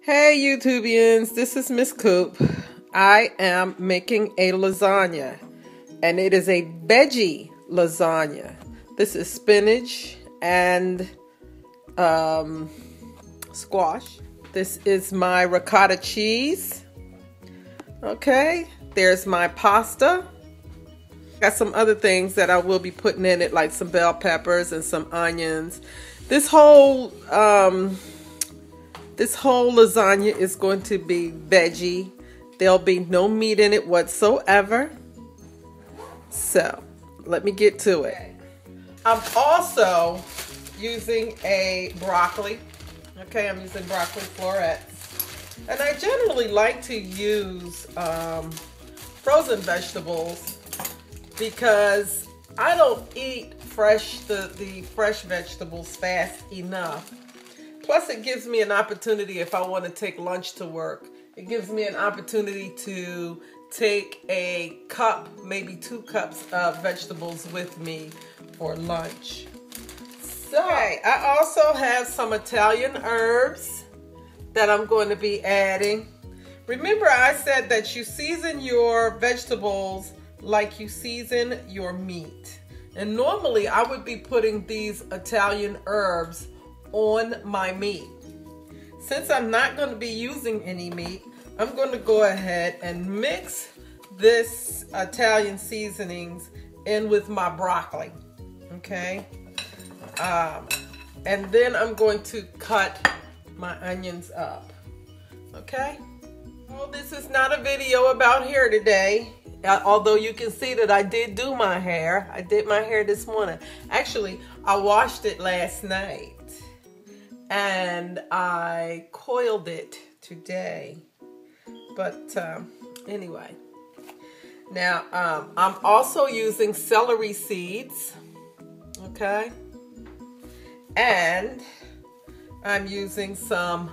Hey YouTubians, this is Miss Coop. I am making a lasagna, and it is a veggie lasagna. This is spinach and squash. This is my ricotta cheese. Okay, there's my pasta. Got some other things that I will be putting in it, like some bell peppers and some onions. This whole lasagna is going to be veggie. There'll be no meat in it whatsoever. So, let me get to it. I'm also using a broccoli. Okay, I'm using broccoli florets. And I generally like to use frozen vegetables because I don't eat the fresh vegetables fast enough. Plus, it gives me an opportunity if I want to take lunch to work. It gives me an opportunity to take a cup, maybe 2 cups of vegetables with me for lunch. So, I also have some Italian herbs that I'm going to be adding. Remember, I said that you season your vegetables like you season your meat. And normally, I would be putting these Italian herbs on my meat. Since I'm not going to be using any meat, I'm going to go ahead and mix this Italian seasonings in with my broccoli. Okay, and then I'm going to cut my onions up. Okay, well, this is not a video about hair today, although you can see that I did do my hair. I did my hair this morning. Actually, I washed it last night and I coiled it today. But anyway, now I'm also using celery seeds, okay? And I'm using some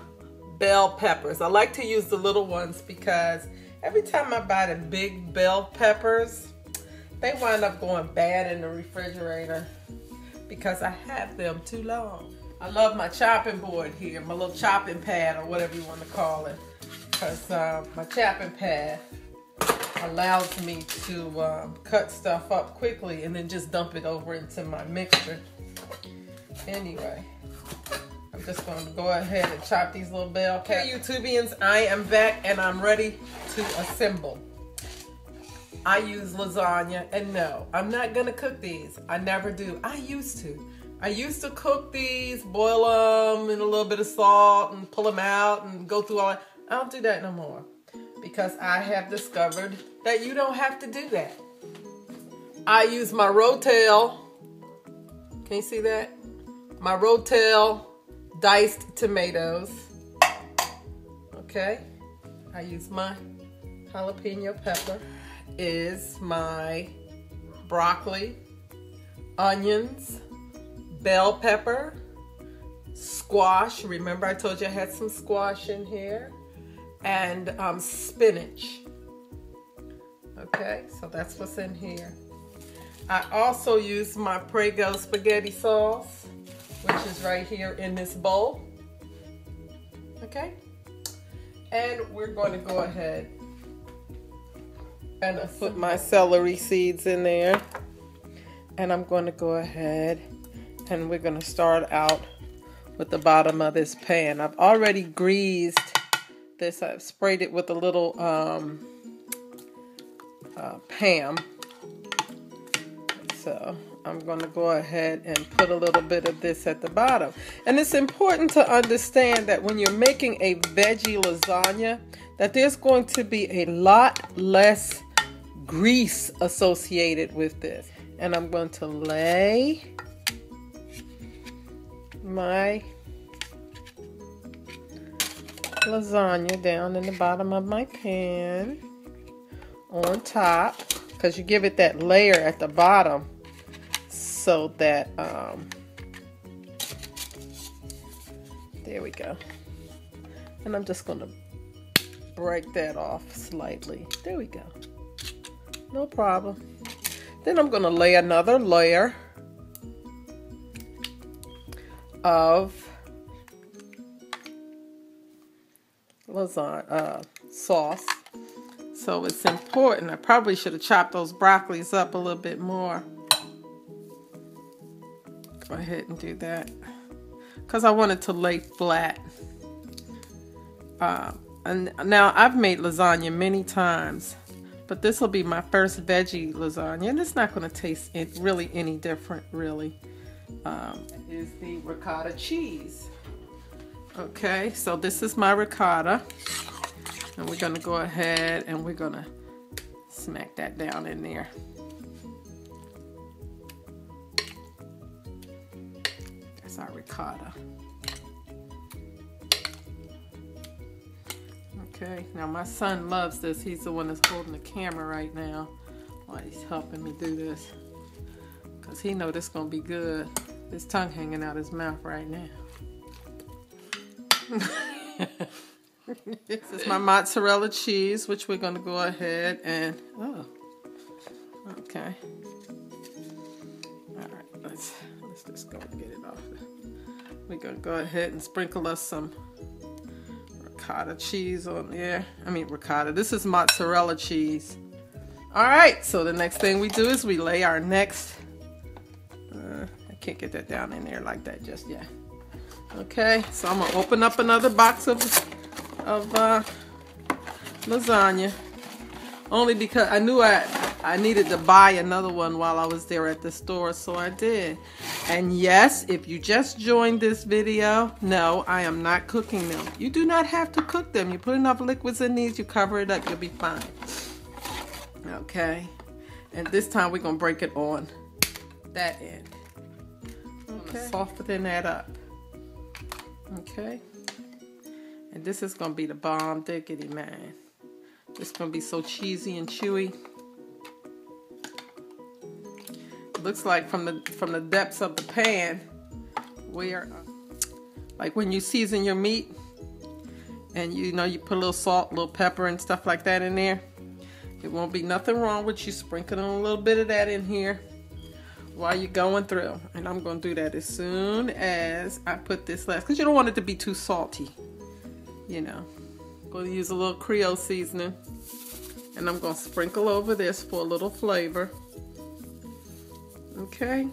bell peppers. I like to use the little ones because every time I buy the big bell peppers, they wind up going bad in the refrigerator because I have them too long. I love my chopping board here, my little chopping pad or whatever you want to call it, because my chopping pad allows me to cut stuff up quickly and then just dump it over into my mixture. Anyway, I'm just going to go ahead and chop these little bell peppers. Okay, YouTubians, I am back and I'm ready to assemble. I use lasagna, and no, I'm not going to cook these. I never do. I used to cook these, boil them in a little bit of salt and pull them out and go through all that. I don't do that no more because I have discovered that you don't have to do that. I use my Rotel. Can you see that? My Rotel diced tomatoes. Okay. I use my jalapeno pepper. Is my broccoli, onions, bell pepper, squash. Remember I told you I had some squash in here, and spinach. Okay, so that's what's in here. I also use my Prego spaghetti sauce, which is right here in this bowl. Okay, and we're going to go ahead and put my celery seeds in there, and I'm going to go ahead and we're going to start out with the bottom of this pan. I've already greased this. I've sprayed it with a little Pam. So I'm going to go ahead and put a little bit of this at the bottom. And it's important to understand that when you're making a veggie lasagna, that there's going to be a lot less grease associated with this. And I'm going to lay my lasagna down in the bottom of my pan on top, because you give it that layer at the bottom so that there we go. And I'm just going to break that off slightly. There we go. No problem. Then I'm going to lay another layer of lasagna sauce. So it's important. I probably should have chopped those broccolis up a little bit more. Go ahead and do that, because I want it to lay flat. And now I've made lasagna many times, but this will be my first veggie lasagna, and it's not going to taste really any different, really. Is the ricotta cheese. Okay, so this is my ricotta, and we're going to go ahead and we're going to smack that down in there. That's our ricotta. Okay, now my son loves this. He's the one that's holding the camera right now while he's helping me do this, because he knows this is going to be good. His tongue hanging out his mouth right now. This is my mozzarella cheese, which we're going to go ahead and, okay. All right, let's just go and get it off. We're going to go ahead and sprinkle us some ricotta cheese on there. I mean ricotta. This is mozzarella cheese. All right, so the next thing we do is we lay our next, I can't get that down in there like that just yet. Okay, so I'm gonna open up another box of lasagna, only because I knew I needed to buy another one while I was there at the store, so I did. And yes, if you just joined this video, no, I am not cooking them. You do not have to cook them. You put enough liquids in these, you cover it up, you'll be fine. Okay, and this time we're gonna break it on that end. Okay, soften that up. Okay, and this is gonna be the bomb diggity, man. It's gonna be so cheesy and chewy. Looks like from the depths of the pan, where like when you season your meat and you put a little salt, a little pepper and stuff like that in there, it won't be nothing wrong with you sprinkling a little bit of that in here while you're going through. And I'm going to do that as soon as I put this last, because you don't want it to be too salty, you know. I'm going to use a little Creole seasoning, and I'm going to sprinkle over this for a little flavor. Okay,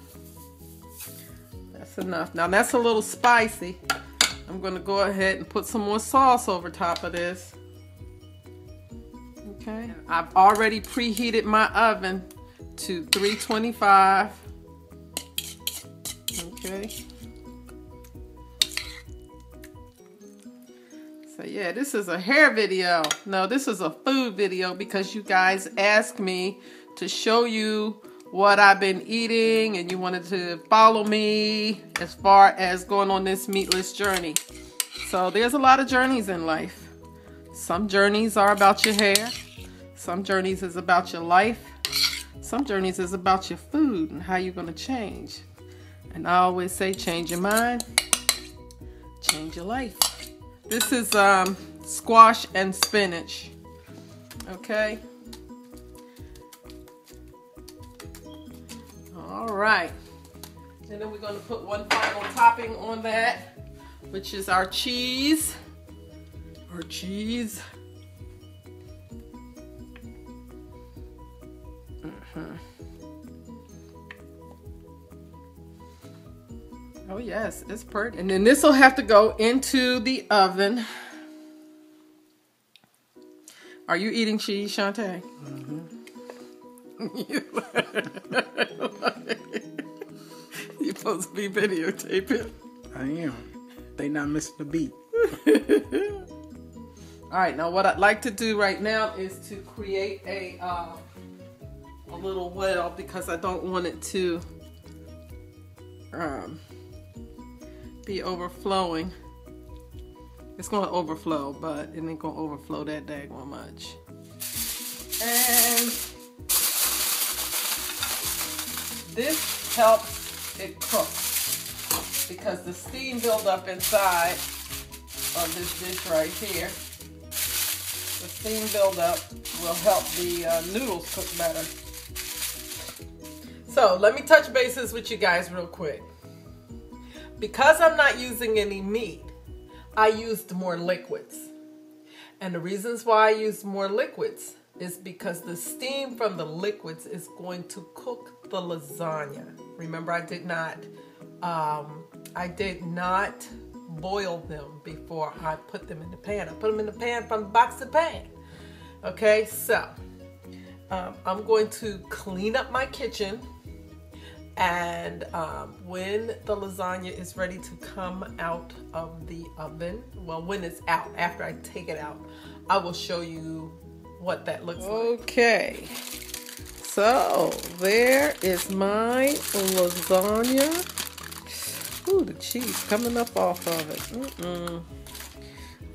that's enough. Now that's a little spicy. I'm going to go ahead and put some more sauce over top of this. Okay, I've already preheated my oven to 325. Okay. So yeah, this is a hair video. No, this is a food video, because you guys asked me to show you what I've been eating, and you wanted to follow me as far as going on this meatless journey. So there's a lot of journeys in life. Some journeys are about your hair. Some journeys is about your life. Some journeys is about your food and how you're going to change. And I always say, change your mind, change your life. This is squash and spinach. Okay. All right, and then we're going to put one final topping on that, which is our cheese. Our cheese. Oh yes, it's pretty. And then this will have to go into the oven. Are you eating cheese, Shantae? Mm-hmm. You're supposed to be videotaping. I am. They not missing the beat. All right, now what I'd like to do right now is to create a little well, because I don't want it to be overflowing. It's going to overflow, but it ain't going to overflow that daggone much. And this helps it cook, because the steam buildup inside of this dish right here, the steam buildup will help the noodles cook better. So let me touch bases with you guys real quick. Because I'm not using any meat, I used more liquids. And the reasons why I use more liquids is because the steam from the liquids is going to cook the lasagna. Remember, I did not boil them before I put them in the pan. I put them in the pan from box to pan. Okay, so I'm going to clean up my kitchen, and when the lasagna is ready to come out of the oven, well, when it's out, after I take it out, I will show you what that looks like. Okay, so there is my lasagna. Ooh, the cheese coming up off of it.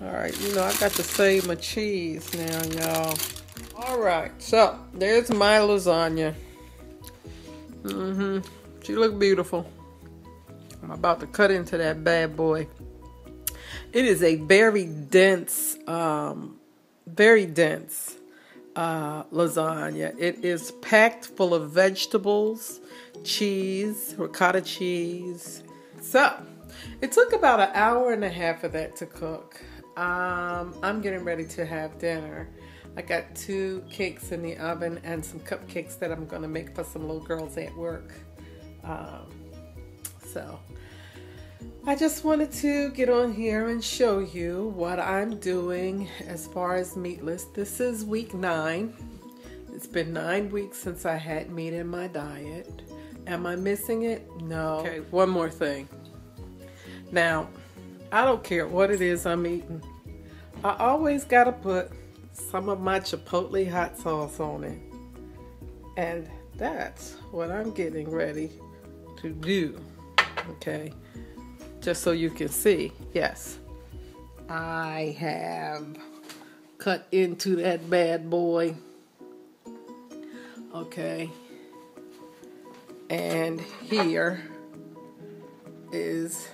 All right, you know, I got to save my cheese now, y'all. All right, so there's my lasagna. She look beautiful. I'm about to cut into that bad boy. It is a very dense lasagna. It is packed full of vegetables, cheese, ricotta cheese. So it took about an hour and a half of that to cook. I'm getting ready to have dinner. I got 2 cakes in the oven and some cupcakes that I'm going to make for some little girls at work. So I just wanted to get on here and show you what I'm doing as far as meatless. This is week 9. It's been 9 weeks since I had meat in my diet. Am I missing it? No. Okay, one more thing. Now, I don't care what it is I'm eating. I always got to put some of my chipotle hot sauce on it. And that's what I'm getting ready to do. Okay. Just so you can see. Yes. I have cut into that bad boy. Okay. And here is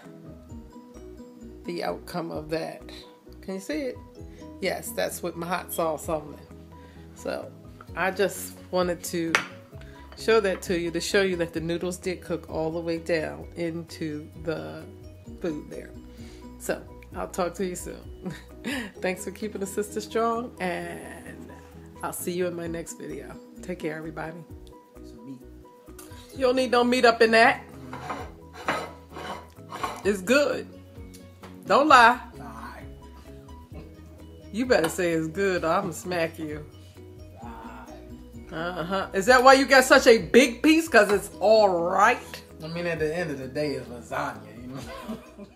the outcome of that. Can you see it? Yes, that's with my hot sauce on it. So I just wanted to show that to you, to show you that the noodles did cook all the way down into the food there. So I'll talk to you soon. Thanks for keeping the sister strong, and I'll see you in my next video. Take care, everybody. You don't need no meat up in that. It's good. Don't lie. You better say it's good or I'm gonna smack you. Is that why you got such a big piece? Because it's all right? I mean, at the end of the day, it's lasagna, you know?